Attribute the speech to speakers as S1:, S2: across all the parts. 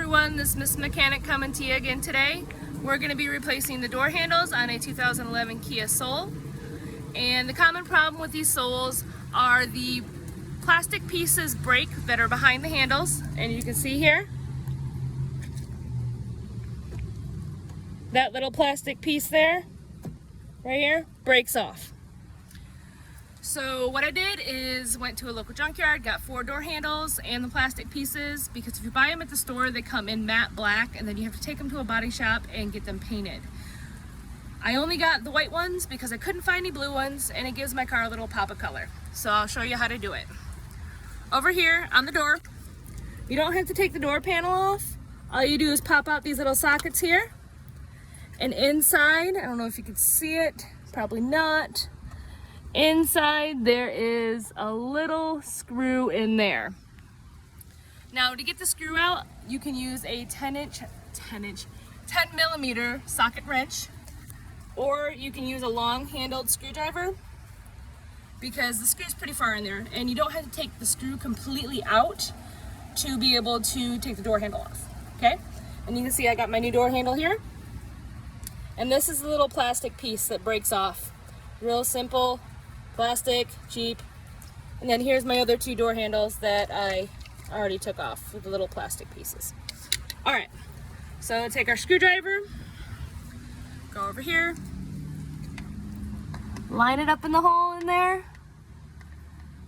S1: everyone, this is Miss Mechanic coming to you again today. We're going to be replacing the door handles on a 2011 Kia Soul. And the common problem with these Souls are the plastic pieces break that are behind the handles. And you can see here, that little plastic piece there, right here, breaks off. So what I did is went to a local junkyard, got 4 door handles and the plastic pieces, because if you buy them at the store, they come in matte black and then you have to take them to a body shop and get them painted. I only got the white ones because I couldn't find any blue ones, and it gives my car a little pop of color. So I'll show you how to do it. Over here on the door, you don't have to take the door panel off. All you do is pop out these little sockets here. And inside, I don't know if you can see it, probably not. Inside there is a little screw in there. Now to get the screw out, you can use a 10 millimeter socket wrench, or you can use a long handled screwdriver, because the screw's pretty far in there and you don't have to take the screw completely out to be able to take the door handle off. Okay, and you can see I got my new door handle here, and this is the little plastic piece that breaks off. Real simple, plastic, cheap. And then here's my other 2 door handles that I already took off with the little plastic pieces. All right, so take our screwdriver, go over here, line it up in the hole in there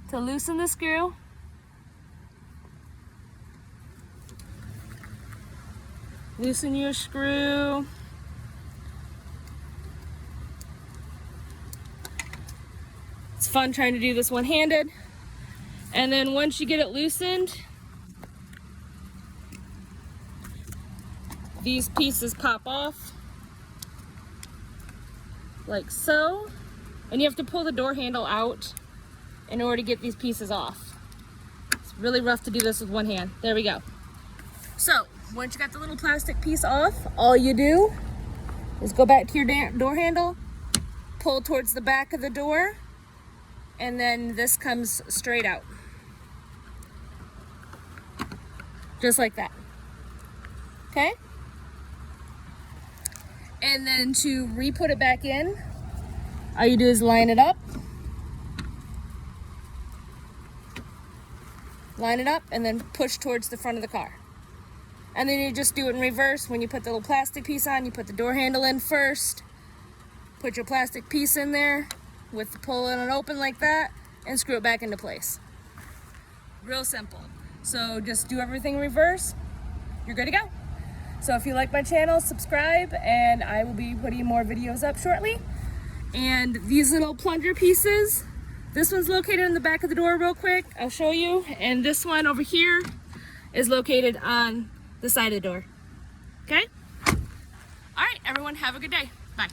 S1: to loosen the screw. Loosen your screw. It's fun trying to do this one-handed. And then once you get it loosened, these pieces pop off like so. And you have to pull the door handle out in order to get these pieces off. It's really rough to do this with one hand. There we go. So once you got the little plastic piece off, all you do is go back to your door handle, pull towards the back of the door, and then this comes straight out. Just like that. Okay? And then to re-put it back in, all you do is line it up. Line it up and then push towards the front of the car. And then you just do it in reverse. When you put the little plastic piece on, you put the door handle in first, put your plastic piece in there with the pull and open like that, and screw it back into place. Real simple. So just do everything in reverse, you're good to go. So if you like my channel, subscribe, and I will be putting more videos up shortly. And these little plunger pieces, this one's located in the back of the door real quick, I'll show you. And this one over here is located on the side of the door. Okay? All right, everyone, have a good day. Bye.